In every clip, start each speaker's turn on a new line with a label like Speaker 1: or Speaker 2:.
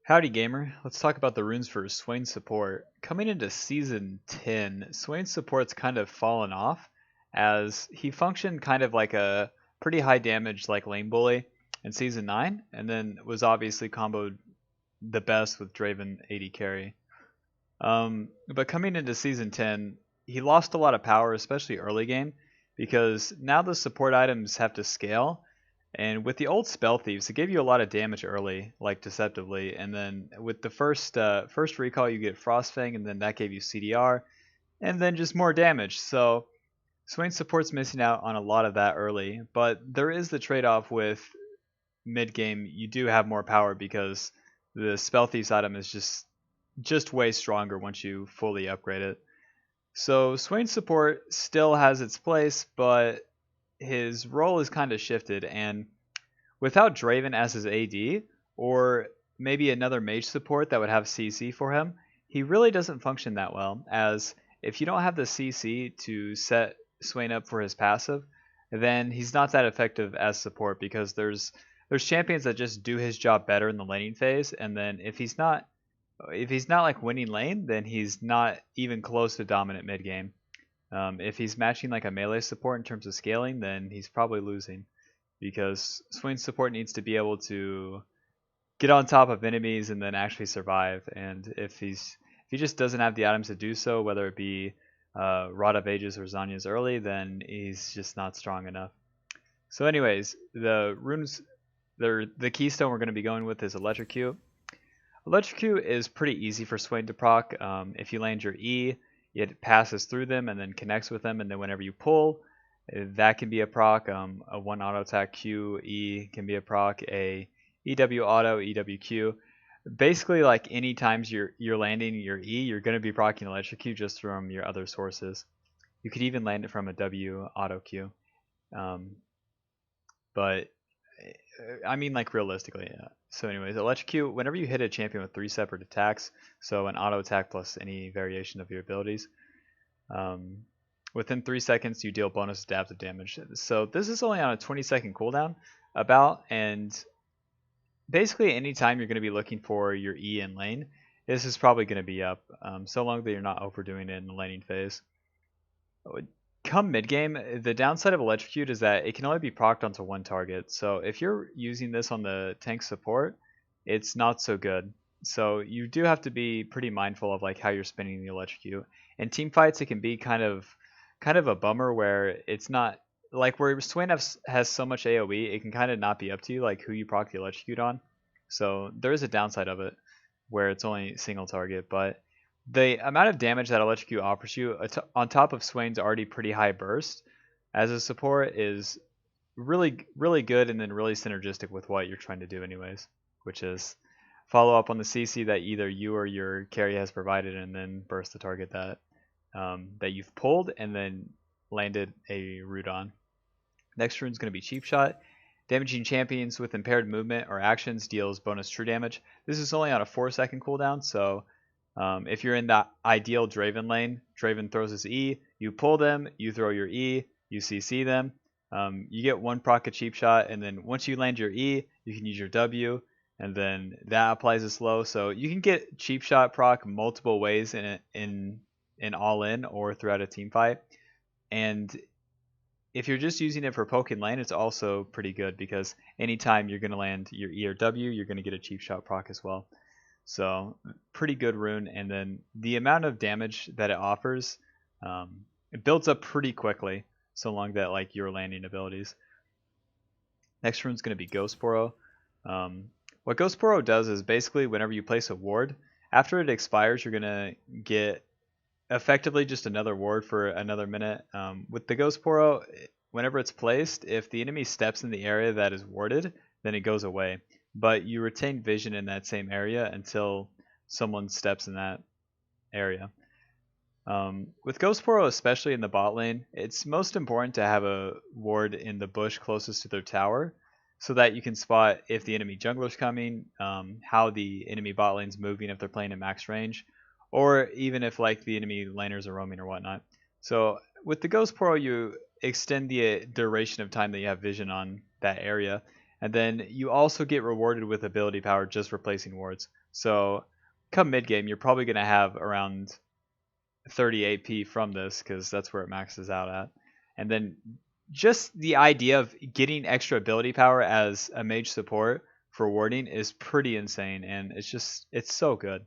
Speaker 1: Howdy gamer, let's talk about the runes for Swain support. Coming into Season 10, Swain's support's kind of fallen off as he functioned kind of like a pretty high damage like lane bully in Season 9 and then was obviously comboed the best with Draven AD carry. But coming into Season 10, he lost a lot of power, especially early game, because now the support items have to scale. And with the old Spell Thieves, it gave you a lot of damage early, like deceptively. And then with the first recall, you get Frostfang, and then that gave you CDR, and then just more damage. So Swain support's missing out on a lot of that early, but there is the trade-off with mid game. You do have more power because the Spell Thieves item is just way stronger once you fully upgrade it. So Swain's support still has its place, but his role is kind of shifted, and without Draven as his AD, or maybe another mage support that would have CC for him, he really doesn't function that well, as if you don't have the CC to set Swain up for his passive, then he's not that effective as support because there's champions that just do his job better in the laning phase, and then if he's not like winning lane, then he's not even close to dominant mid game. If he's matching like a melee support in terms of scaling, then he's probably losing because Swain's support needs to be able to get on top of enemies and then actually survive. And if he just doesn't have the items to do so, whether it be Rod of Ages or Zanya's early, then he's just not strong enough. So anyways, the runes, the keystone we're going to be going with is Electrocute. Electrocute is pretty easy for Swain to proc. If you land your E, it passes through them and then connects with them, and then whenever you pull, that can be a proc. A 1 auto attack Q E can be a proc. A EW auto EWQ. Basically, like any times you're landing your E, you're going to be proccing Electrocute just from your other sources. You could even land it from a W auto Q. But I mean, like realistically, yeah. So anyways, Electrocute, whenever you hit a champion with 3 separate attacks, so an auto attack plus any variation of your abilities, within 3 seconds you deal bonus adaptive damage. So this is only on a 20-second cooldown about, and basically anytime you're going to be looking for your E in lane, this is probably going to be up, so long that you're not overdoing it in the laning phase. Come mid game, the downside of Electrocute is that it can only be procced onto one target. So if you're using this on the tank support, it's not so good. So you do have to be pretty mindful of like how you're spinning the Electrocute. In team fights, it can be kind of a bummer where it's not like where Swain has so much AoE, it can kind of not be up to you like who you proc the Electrocute on. So there is a downside of it where it's only single target, but the amount of damage that Electrocute offers you on top of Swain's already pretty high burst as a support is really, really good, and then really synergistic with what you're trying to do anyways, which is follow up on the CC that either you or your carry has provided and then burst the target that you've pulled and then landed a root on. Next rune is going to be Cheap Shot. Damaging champions with impaired movement or actions deals bonus true damage. This is only on a 4-second cooldown, so if you're in the ideal Draven lane, Draven throws his E, you pull them, you throw your E, you CC them, you get 1 proc a Cheap Shot, and then once you land your E, you can use your W, and then that applies a slow. So you can get Cheap Shot proc multiple ways in all in or throughout a team fight. And if you're just using it for poking lane, it's also pretty good because anytime you're going to land your E or W, you're going to get a Cheap Shot proc as well. So pretty good rune, and then the amount of damage that it offers, it builds up pretty quickly, so long that like your landing abilities. Next rune is going to be Ghost Poro. What Ghost Poro does is basically whenever you place a ward, after it expires, you're going to get effectively just another ward for another minute. With the Ghost Poro, whenever it's placed, if the enemy steps in the area that is warded, then it goes away. But you retain vision in that same area until someone steps in that area. With Ghost Poro, especially in the bot lane, it's most important to have a ward in the bush closest to their tower so that you can spot if the enemy jungler's coming, how the enemy bot lane's moving if they're playing in max range, or even if like the enemy laners are roaming or whatnot. So with the Ghost Poro, you extend the duration of time that you have vision on that area, And then you also get rewarded with ability power just for placing wards. So come mid game, you're probably going to have around 30 AP from this because that's where it maxes out at. And then just the idea of getting extra ability power as a mage support for warding is pretty insane, and it's so good.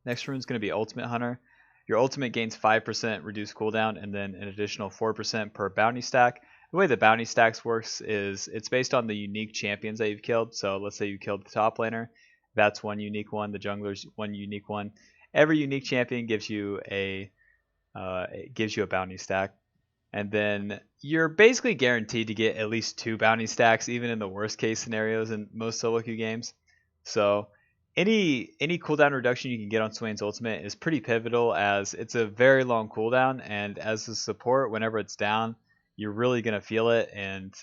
Speaker 1: Next rune is going to be Ultimate Hunter. Your ultimate gains 5% reduced cooldown and then an additional 4% per bounty stack. The way the bounty stacks works is it's based on the unique champions that you've killed. So let's say you killed the top laner. That's one unique one. The jungler's one unique one. Every unique champion gives you a bounty stack. And then you're basically guaranteed to get at least 2 bounty stacks, even in the worst case scenarios in most solo queue games. So any cooldown reduction you can get on Swain's ultimate is pretty pivotal, as it's a very long cooldown, and as a support, whenever it's down, you're really going to feel it. And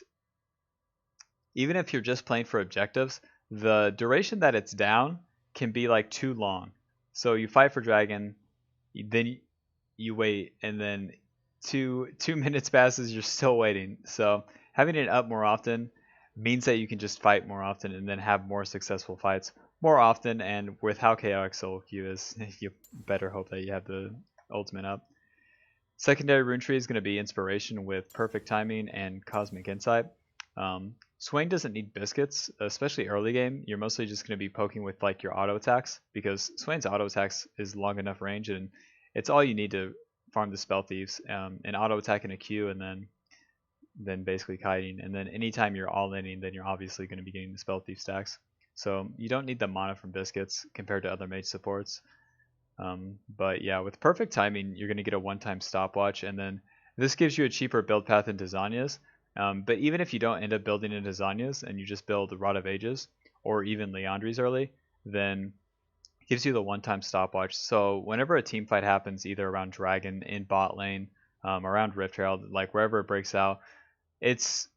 Speaker 1: even if you're just playing for objectives, the duration that it's down can be like too long. So you fight for dragon, then you wait, and then two minutes passes, you're still waiting. So having it up more often means that you can just fight more often and then have more successful fights more often. And with how chaotic solo queue is, you better hope that you have the ultimate up. Secondary rune tree is going to be inspiration with perfect timing and cosmic insight. Swain doesn't need biscuits, especially early game. You're mostly just going to be poking with like your auto attacks, because Swain's auto attacks is long enough range, and it's all you need to farm the spell thieves. An auto attack in a queue, and then basically kiting, and then anytime you're all inning, then you're obviously going to be getting the spell thief stacks. So you don't need the mana from biscuits compared to other mage supports. But yeah, with perfect timing, you're going to get a one-time stopwatch, and then this gives you a cheaper build path into Zanya's. But even if you don't end up building into Zanya's and you just build Rod of Ages or even Leandri's early, then it gives you the one-time stopwatch. So whenever a team fight happens, either around Dragon, in bot lane, around Rift Herald, like wherever it breaks out, it's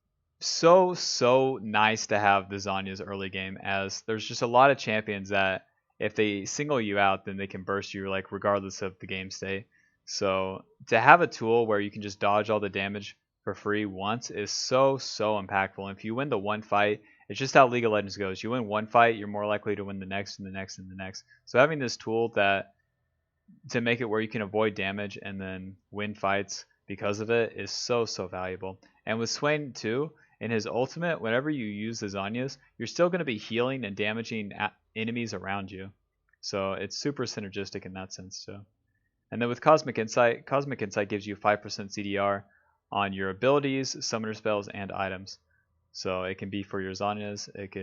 Speaker 1: so nice to have the Zanya's early game, as there's just a lot of champions that if they single you out, then they can burst you like regardless of the game state. So to have a tool where you can just dodge all the damage for free once is so impactful. And if you win the one fight, it's just how League of Legends goes. You win one fight, you're more likely to win the next and the next and the next. So having this tool that to make it where you can avoid damage and then win fights because of it is so valuable. And with Swain too, in his ultimate, whenever you use the Zanya's, you're still going to be healing and damaging enemies around you. So it's super synergistic in that sense too. And then with Cosmic Insight gives you 5% CDR on your abilities, summoner spells, and items. So it can be for your Zanya's, it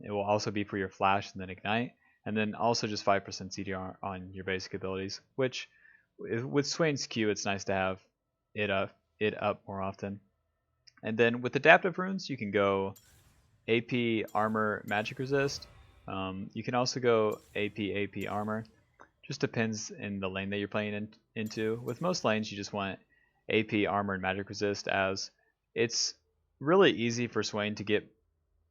Speaker 1: will also be for your Flash and then Ignite, and then also just 5% CDR on your basic abilities, which with Swain's Q, it's nice to have it up more often. And then with adaptive runes, you can go AP, armor, magic resist. You can also go AP, armor. Just depends in the lane that you're playing into. With most lanes, you just want AP, armor, and magic resist, as it's really easy for Swain to get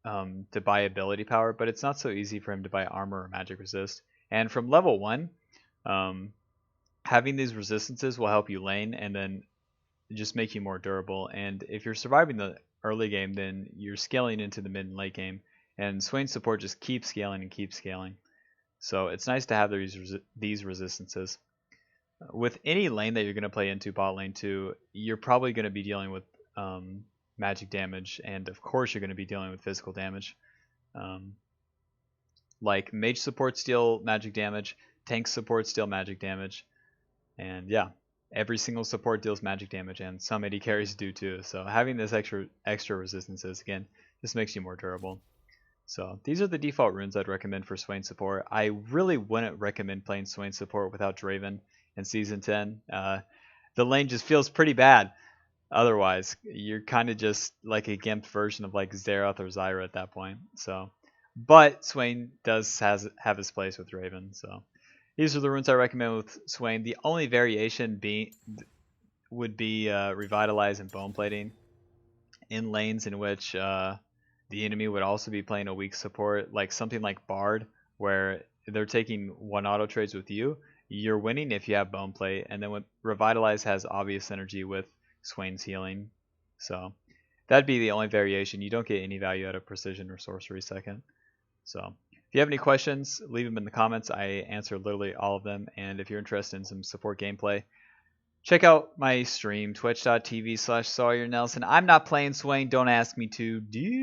Speaker 1: to buy ability power, but it's not so easy for him to buy armor or magic resist. And from level 1, having these resistances will help you lane and then just make you more durable. And if you're surviving the early game, then you're scaling into the mid and late game, and Swain's support just keeps scaling and keeps scaling. So it's nice to have these resistances. With any lane that you're going to play into, bot lane too, you're probably going to be dealing with magic damage, and of course you're going to be dealing with physical damage. Like mage supports deal magic damage, tank supports deal magic damage, and yeah, every single support deals magic damage, and some AD carries do too. So having this extra resistances, again, just makes you more durable. So these are the default runes I'd recommend for Swain support. I really wouldn't recommend playing Swain support without Draven in Season 10. The lane just feels pretty bad. Otherwise, you're kind of just like a gimped version of like Xerath or Zyra at that point. So, but Swain does have his place with Draven. So these are the runes I recommend with Swain. The only variation would be Revitalize and Bone Plating in lanes in which the enemy would also be playing a weak support, like something like Bard, where they're taking one auto trades with you. You're winning if you have Bone Plate, and then when Revitalize has obvious synergy with Swain's healing. So That'd be the only variation. You don't get any value out of precision or sorcery second. So if you have any questions, leave them in the comments. I answer literally all of them. And if you're interested in some support gameplay, check out my stream, twitch.tv/SawyerNelson. I'm not playing Swain. Don't ask me to. Dude.